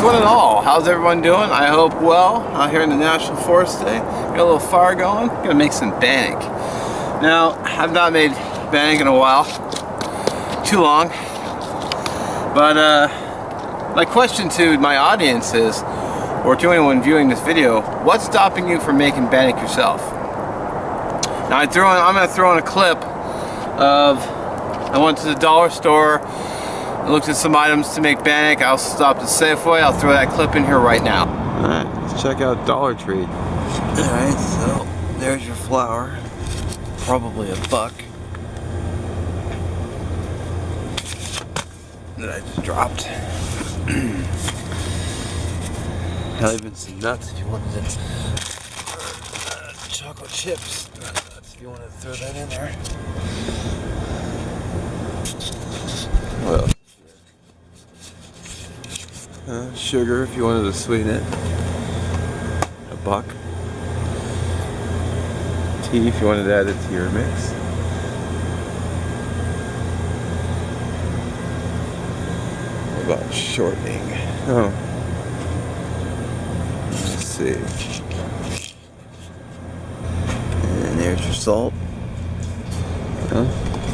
Greetings one and all. How's everyone doing? I hope well. Out here in the National Forest today. Got a little fire going. Gonna make some Bannock. Now, I've not made Bannock in a while. Too long. But my question to my audience is, or to anyone viewing this video, what's stopping you from making Bannock yourself? Now I'm gonna throw in a clip of, I went to the dollar store, I looked at some items to make Bannock. I'll stop at Safeway. I'll throw that clip in here right now. Alright, let's check out Dollar Tree. Alright, so there's your flour. Probably $1 that I just dropped. Now even some nuts if you wanted to. Chocolate chips. Nuts if you wanted to throw that in there. Well. Sugar if you wanted to sweeten it. $1. Tea if you wanted to add it to your mix. What about shortening? Oh. Let's see. And there's your salt.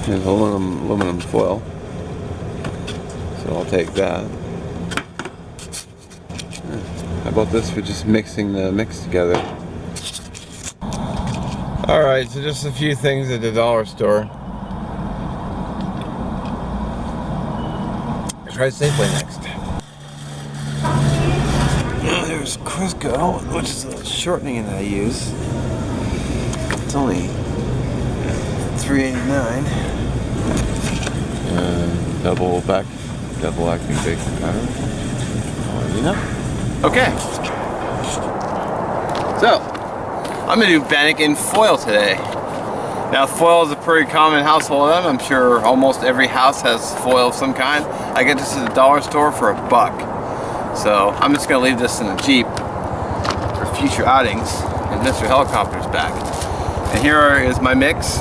There's aluminum foil. So I'll take that. How about this for just mixing the mix together? Alright, so just a few things at the dollar store. Try Safeway next. There's Crisco, which is a shortening that I use. It's only $3.89. Double acting baking powder. You know? Okay. So, I'm gonna do Bannock in foil today. Now, foil is a pretty common household item. I'm sure almost every house has foil of some kind. I get this at the dollar store for $1. So, I'm just gonna leave this in the Jeep for future outings. And Mr. Helicopter's back. And here is my mix.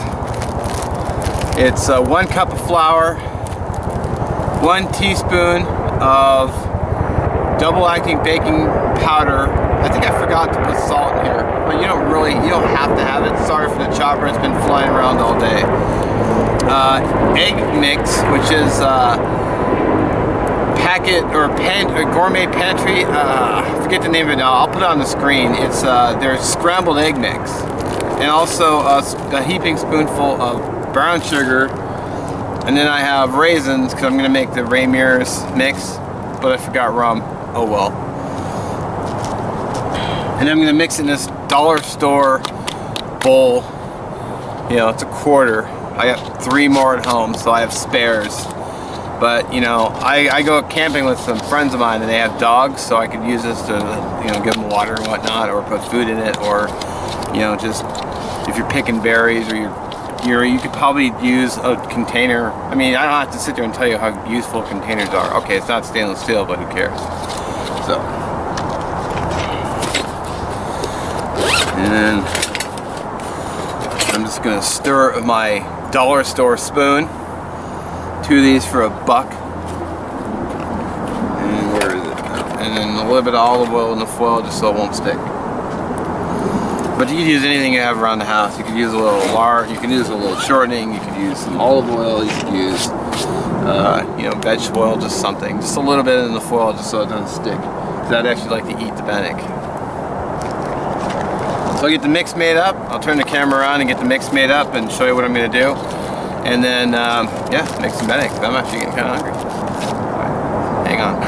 It's 1 cup of flour, 1 teaspoon of double-acting baking powder. I think I forgot to put salt in here, but you don't have to have it. Sorry for the chopper, it's been flying around all day. Egg mix, which is packet or gourmet pantry. I forget the name of it now. I'll put it on the screen. It's there's scrambled egg mix, and also a heaping spoonful of brown sugar. And then I have raisins because I'm gonna make the Ramirez mix, but I forgot rum. Oh well. And I'm gonna mix it in this dollar store bowl. You know, it's $1. I got 3 more at home, so I have spares. But you know, I go camping with some friends of mine and they have dogs, so I could use this to, you know, give them water and whatnot, or put food in it, or, you know, just if you're picking berries, or you could probably use a container. I mean, I don't have to sit there and tell you how useful containers are. Okay, it's not stainless steel, but who cares? So, and then I'm just gonna stir it with my dollar store spoon. 2 of these for $1. And where is it? And then a little bit of olive oil in the foil just so it won't stick. But you can use anything you have around the house. You could use a little lard, you can use a little shortening, you could use some olive oil, you could use you know, vegetable oil, just something. Just a little bit in the foil just so it doesn't stick. Because I'd actually like to eat the Bannock. So I'll get the mix made up. I'll turn the camera around and get the mix made up and show you what I'm going to do. And then, yeah, make some Bannock. I'm actually getting kind of hungry. Right, hang on.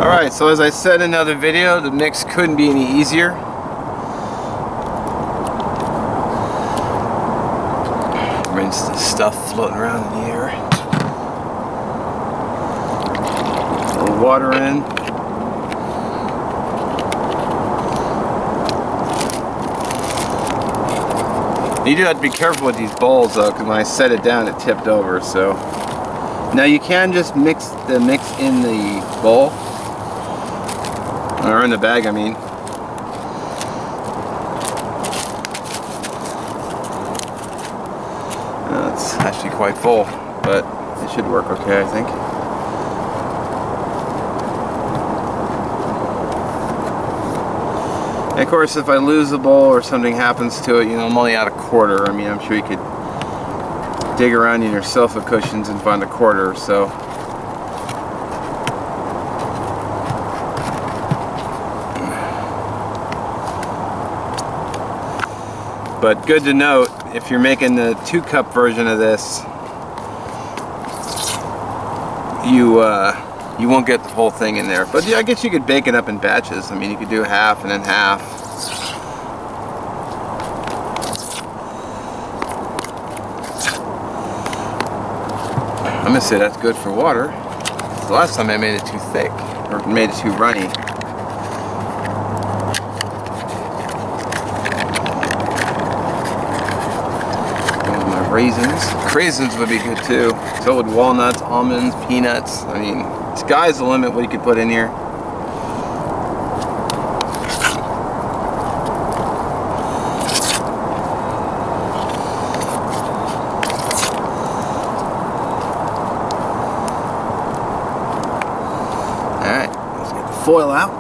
Alright, so as I said in another video, the mix couldn't be any easier. Rinse the stuff floating around in the air. A little water in. You do have to be careful with these bowls though, because when I set it down it tipped over. So now you can just mix the mix in the bowl, or in the bag I mean. It's actually quite full, but it should work okay, I think. And of course, if I lose the bowl or something happens to it, you know, I'm only out a quarter. I mean, I'm sure you could dig around in your sofa cushions and find a quarter or so. But good to note, if you're making the 2-cup version of this, you won't get the whole thing in there. But yeah, I guess you could bake it up in batches. I mean, you could do half and then half. I'm gonna say that's good for water. The last time I made it too thick, or made it too runny. My raisins. Craisins would be good too. So would walnuts, almonds, peanuts. I mean, sky's the limit what you could put in here. Alright, let's get the foil out.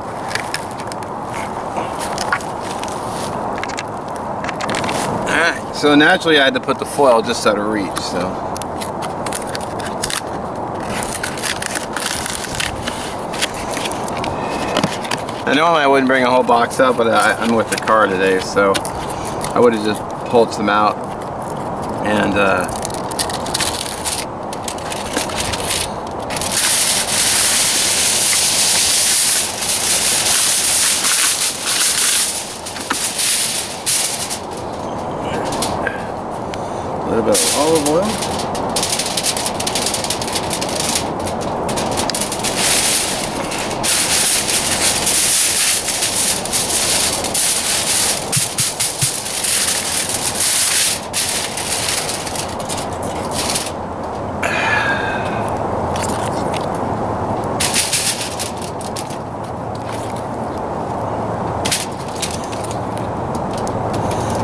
Alright, so naturally I had to put the foil just out of reach, so. I normally I wouldn't bring a whole box up, but I'm with the car today, so I would have just pulled some out and a little bit of olive oil.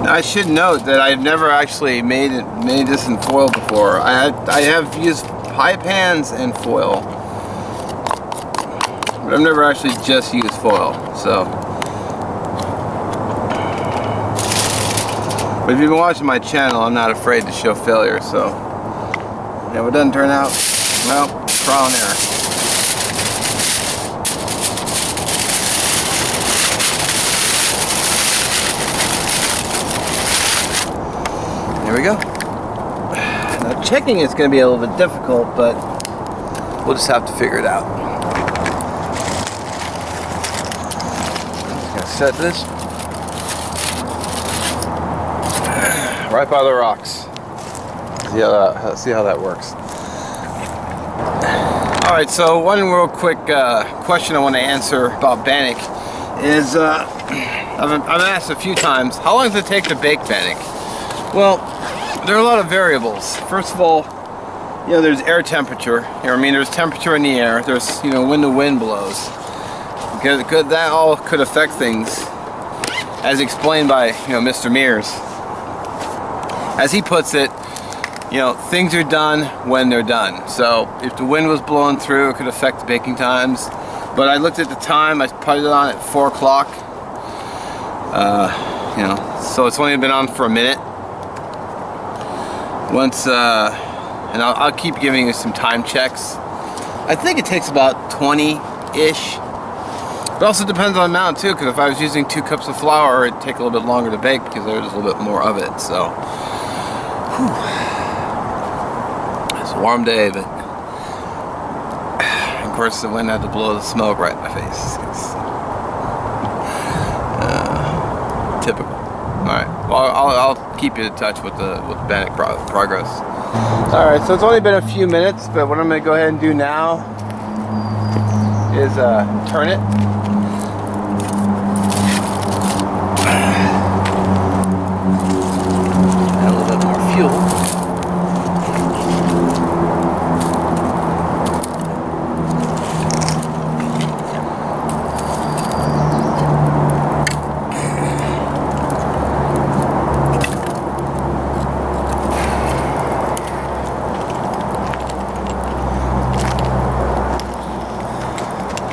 I should note that I've never actually made this in foil before. I have used pie pans and foil, but I've never actually just used foil. So, but if you've been watching my channel, I'm not afraid to show failure. So, yeah, if it doesn't turn out, well, trial and error. There we go. Now checking it's going to be a little bit difficult, but we'll just have to figure it out. I'm just going to set this right by the rocks. See how that works. Alright, so one real quick question I want to answer about Bannock is, I've been asked a few times, how long does it take to bake Bannock? Well, there are a lot of variables. First of all, you know, there's air temperature. You know, I mean, there's temperature in the air. There's, you know, when the wind blows. That all could affect things, as explained by, you know, Mr. Mears. As he puts it, you know, things are done when they're done. So if the wind was blowing through, it could affect the baking times. But I looked at the time. I put it on at 4 o'clock. You know, so it's only been on for a minute. Once, and I'll keep giving you some time checks. I think it takes about 20-ish. It also depends on the amount too, because if I was using 2 cups of flour, it'd take a little bit longer to bake because there's a little bit more of it. So, whew. It's a warm day, but of course the wind had to blow the smoke right in my face. Typical. Alright, well, I'll keep you in touch with the Bannock progress. Alright, so it's only been a few minutes, but what I'm going to go ahead and do now is turn it. Add a little bit more fuel.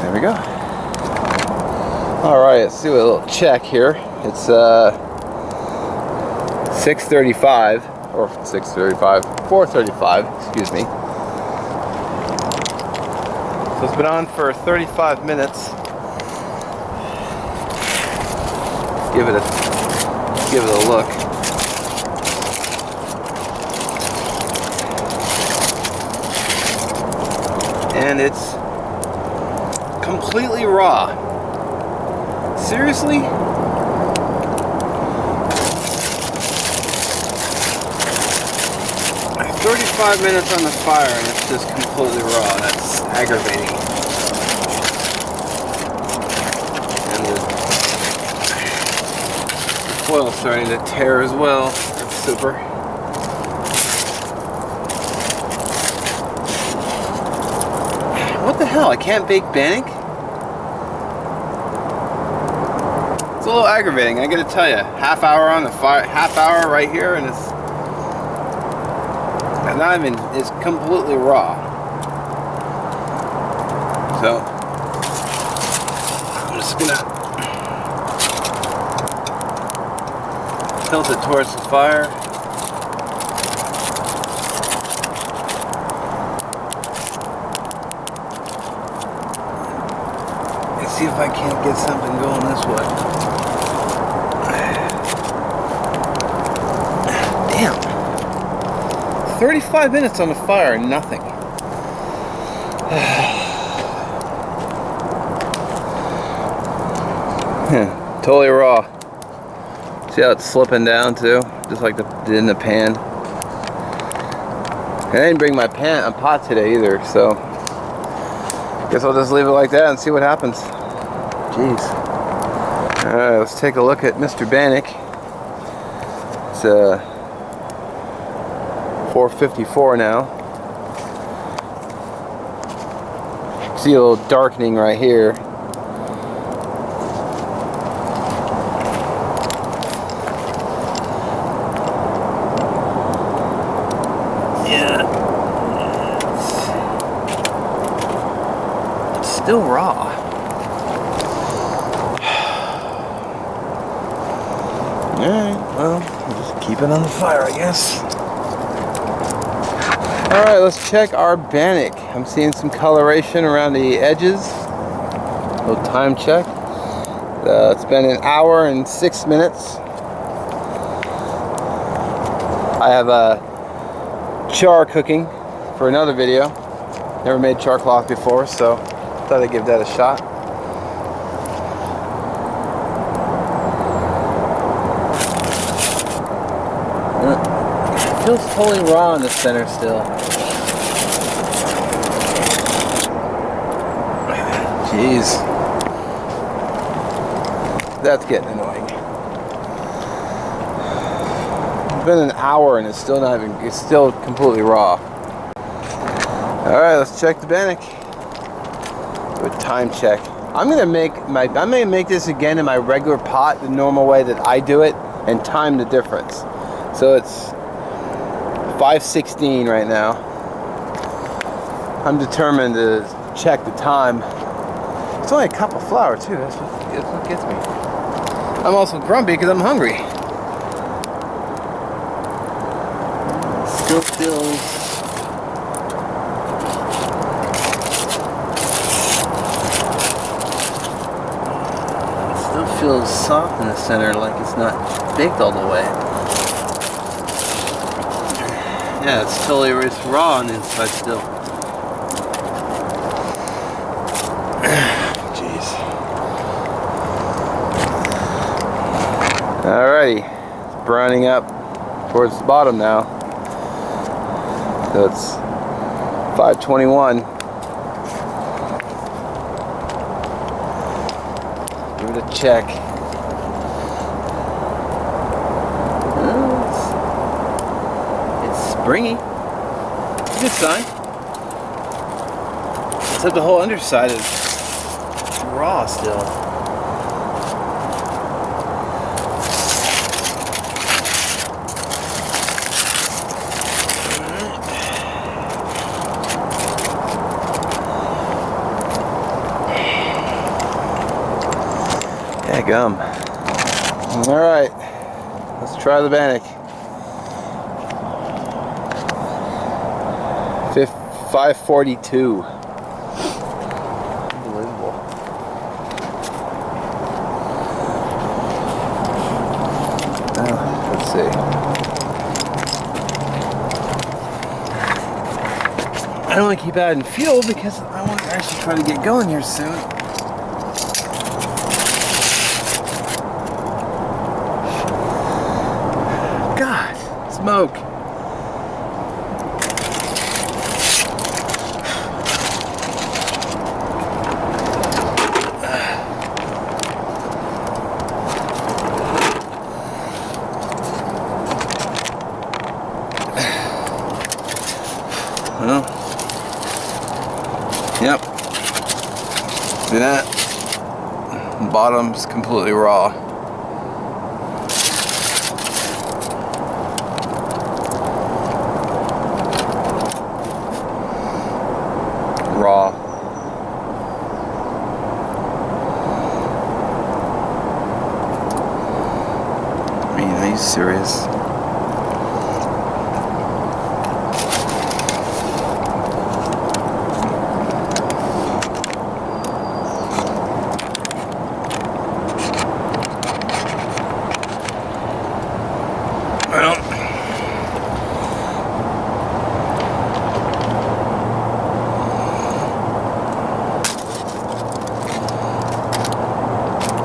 There we go. Alright, let's do a little check here. It's 6:35 or 6:35, 4:35, excuse me. So it's been on for 35 minutes. Give it a look. And it's completely raw. Seriously? "35 minutes on the fire and it's just completely raw." That's aggravating. And the foil's starting to tear as well. That's super. What the hell? I can't bake Bannock? It's a little aggravating, I gotta tell you. Half hour on the fire, half hour right here, and it's not even, it's completely raw. So, I'm just gonna tilt it towards the fire. And see if I can't get something going this way. Damn. 35 minutes on the fire and nothing. Totally raw. See how it's slipping down too? Just like it did in the pan. I didn't bring my pot today either, so guess I'll just leave it like that and see what happens. Jeez. Alright, let's take a look at Mr. Bannock. It's 4:54 now. See a little darkening right here. Yeah. It's still raw. Alright, well, we'll just keep it on the fire, I guess. Alright, let's check our Bannock. I'm seeing some coloration around the edges. A little time check. It's been an hour and 6 minutes. I have a char cooking for another video. Never made char cloth before, so thought I'd give that a shot. It feels totally raw in the center still. Jeez. That's getting annoying. It's been an hour and it's still not even, it's still completely raw. Alright, let's check the Bannock. Do a time check. I'm gonna make this again in my regular pot, the normal way that I do it, and time the difference. So it's 5:16 right now. I'm determined to check the time. It's only a cup of flour too, that's what gets me. I'm also grumpy because I'm hungry. Still feels... Still feels soft in the center, like it's not baked all the way. Yeah, it's raw on the inside still. Jeez. Alrighty, it's browning up towards the bottom now. So it's 5:21. Give it a check. Springy. Good sign. Except the whole underside is raw still. Yeah, gum. All right, let's try the Bannock. 542. Unbelievable. Let's see. I don't want to keep adding fuel because I want to actually try to get going here soon. God, smoke. Well, yep. See that? Bottom's completely raw. Raw. I mean, are you serious? Well,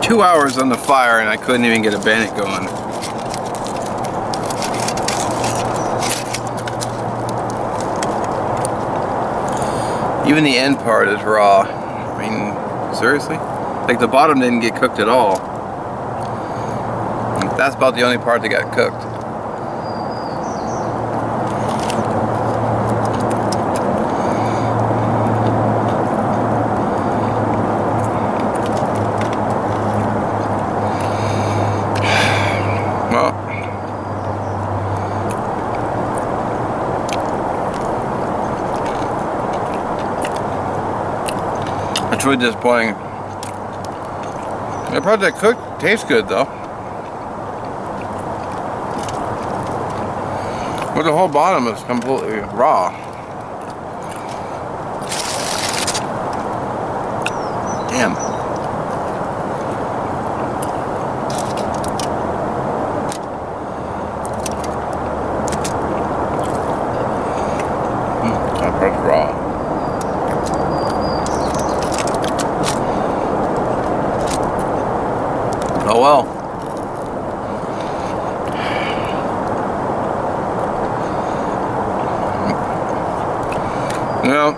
2 hours on the fire and I couldn't even get a Bannock going. Even the end part is raw. I mean, seriously? Like the bottom didn't get cooked at all. That's about the only part that got cooked. Well, it's really disappointing. The part that cooked tastes good though. But the whole bottom is completely raw. Damn. That part's raw. Oh well. You know,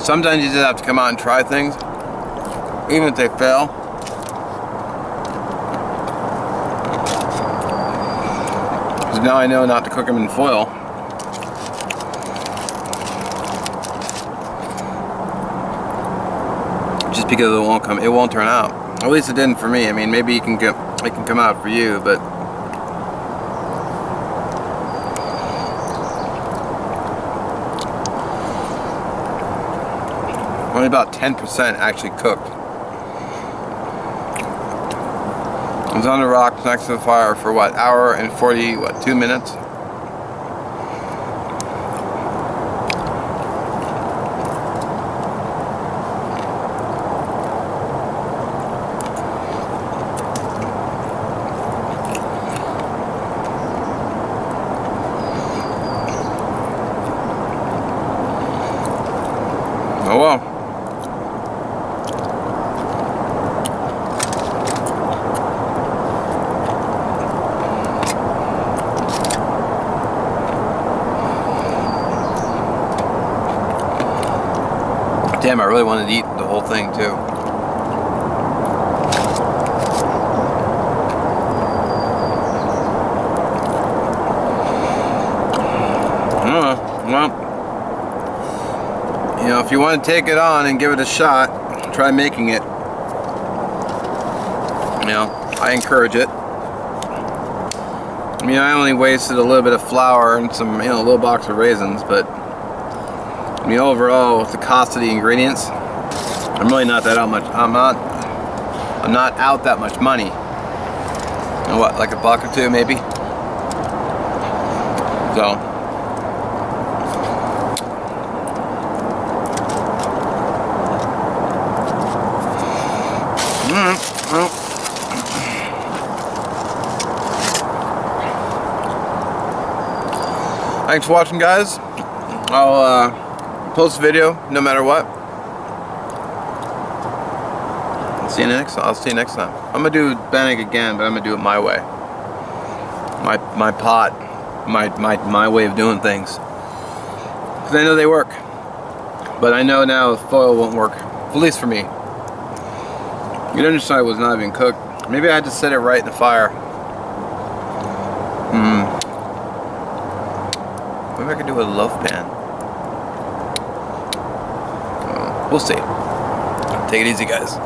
sometimes you just have to come out and try things, even if they fail. Because now I know not to cook them in foil. Just because it won't turn out. At least it didn't for me. I mean, maybe it can come out for you, but only about 10% actually cooked. I was on the rocks next to the fire for what, hour and 2 minutes? Oh well. Damn, I really wanted to eat the whole thing too. Well, you know, if you want to take it on and give it a shot, try making it. You know, I encourage it. I mean, I only wasted a little bit of flour and some, a little box of raisins, but I mean, overall, with the cost of the ingredients, I'm really not that much. I'm not I'm not out that much money. And what, like a buck or two maybe? So. Well. Thanks for watching, guys. I'll post a video no matter what. I'll see you next time. I'm gonna do Bannock again, but I'm gonna do it my way. My pot, my way of doing things. Cause I know they work, but I know now foil won't work, at least for me. The underside was not even cooked. Maybe I had to set it right in the fire. Maybe I could do a loaf pan. We'll see. Take it easy, guys.